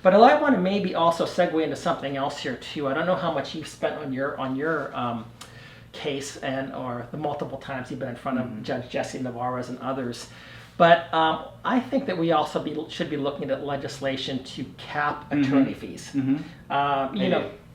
But I want to maybe also segue into something else here too. I don't know how much you've spent on your case or the multiple times you've been in front of Judge Jesse Navarez and others. But I think that we also should be looking at legislation to cap attorney fees.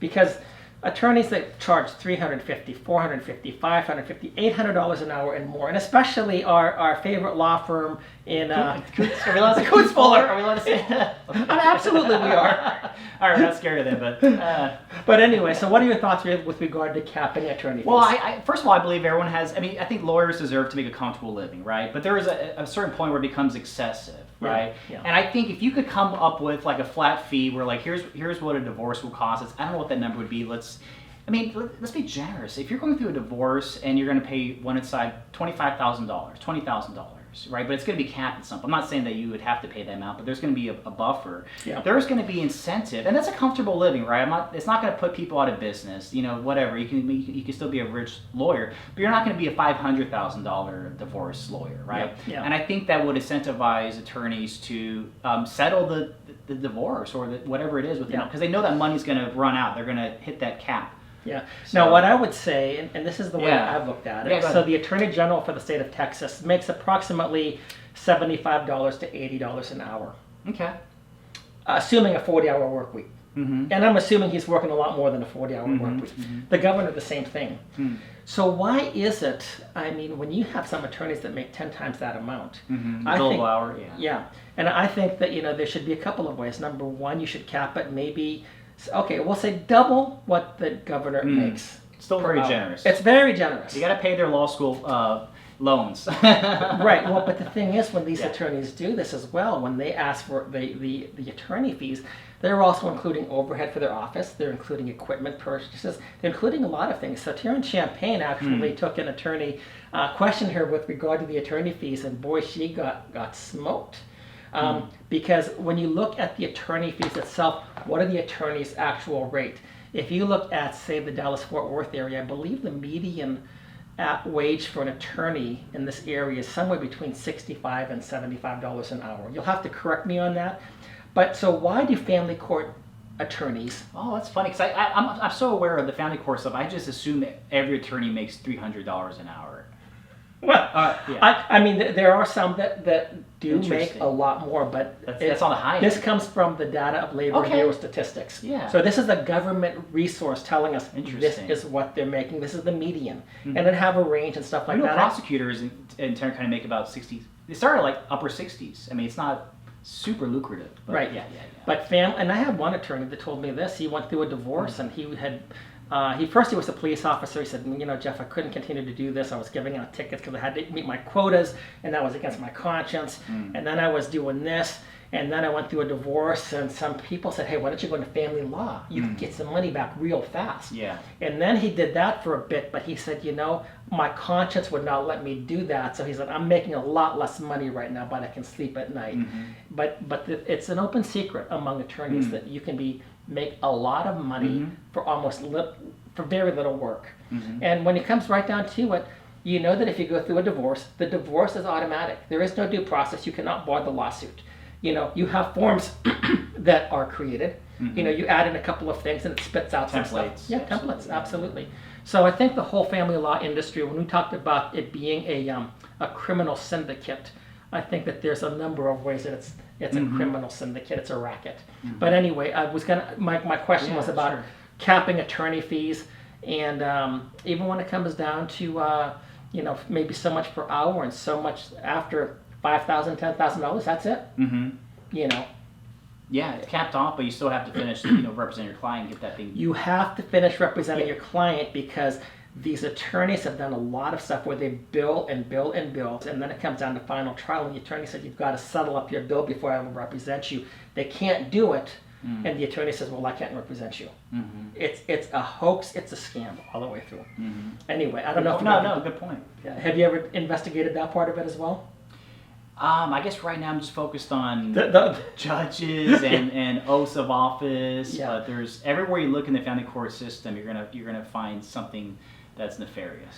Because attorneys that charge $350, $450, $550, $800 an hour and more, and especially our favorite law firm in Coots Fuller. Are we allowed to say that? Absolutely, we are. All right, we're not scared of them, but anyway. So, what are your thoughts with regard to capping attorney fees? Well, I first of all, I believe everyone has. I mean, I think lawyers deserve to make a comfortable living, right? But there is a certain point where it becomes excessive. Right, yeah. And I think if you could come up with like a flat fee where like here's what a divorce will cost us. I don't know what that number would be. Let's be generous. If you're going through a divorce and you're going to pay one side $25,000, $20,000, right? But it's going to be capped at something. I'm not saying that you would have to pay that amount, but there's going to be a buffer. Yeah. There's going to be incentive, and that's a comfortable living, right? It's not going to put people out of business. Whatever. You can still be a rich lawyer, but you're not going to be a $500,000 divorce lawyer, right? Yeah. And I think that would incentivize attorneys to settle the divorce or whatever it is with them, because they know that money's going to run out. They're going to hit that cap. Yeah. So, now, what I would say, and this is the way I've looked at it. Yeah, so the Attorney General for the state of Texas makes approximately $75 to $80 an hour. Okay. Assuming a 40-hour work week. And I'm assuming he's working a lot more than a 40-hour work week. The governor, the same thing. So why is it, I mean, when you have some attorneys that make 10 times that amount, billable hour, yeah. And I think that, there should be a couple of ways. Number one, you should cap it maybe, okay, we'll say double what the governor makes. Still very generous. It's very generous. You got to pay their law school loans. Right. Well, but the thing is, when these attorneys do this as well, when they ask for the attorney fees, they're also including overhead for their office. They're including equipment purchases. They're including a lot of things. So Taryn Champagne actually took an attorney, questioned her with regard to the attorney fees, and boy, she got smoked. Because when you look at the attorney fees itself, what are the attorney's actual rate? If you look at, say, the Dallas-Fort Worth area, I believe the median wage for an attorney in this area is somewhere between $65 and $75 an hour. You'll have to correct me on that. But so why do family court attorneys? Oh, that's funny, because I'm so aware of the family court stuff. I just assume that every attorney makes $300 an hour. Well, I mean, there are some that do make a lot more, but that's on the high end. This comes from the data of Labor Bureau statistics. Yeah. So this is a government resource telling us this is what they're making. This is the median, and then have a range and stuff like that. Prosecutors in turn kind of make about 60. They start at like upper 60s. I mean, it's not super lucrative. But right. Yeah. But and I had one attorney that told me this. He went through a divorce, and he had. He was a police officer. He said, Jeff, I couldn't continue to do this. I was giving out tickets because I had to meet my quotas, and that was against my conscience. And then I was doing this, and then I went through a divorce, and some people said, hey, why don't you go into family law? You can get some money back real fast. Yeah. And then he did that for a bit, but he said, my conscience would not let me do that. So he said, I'm making a lot less money right now, but I can sleep at night. But it's an open secret among attorneys that you can make a lot of money for very little work. And when it comes right down to it, you know that if you go through a divorce, the divorce is automatic. There is no due process. You cannot bar the lawsuit. You have forms that are created. You add in a couple of things and it spits out some stuff. Yeah, templates, absolutely. So I think the whole family law industry, when we talked about it being a criminal syndicate, I think that there's a number of ways that it's a criminal syndicate, it's a racket. But anyway, my question was about capping attorney fees, and even when it comes down to maybe so much per hour and so much after $5,000, $10,000, that's it. Yeah, it's capped off, but you still have to finish, represent your client, get that thing. You have to finish representing your client, because these attorneys have done a lot of stuff where they bill and bill and bill, and then it comes down to final trial, and the attorney said, you've got to settle up your bill before I will represent you. They can't do it, and the attorney says, well, I can't represent you. It's a hoax, it's a scam all the way through. Anyway, I don't know if No, good point. Have you ever investigated that part of it as well? I guess right now I'm just focused on judges and oaths of office. Yeah. But there's everywhere you look in the family court system, you're gonna find something that's nefarious.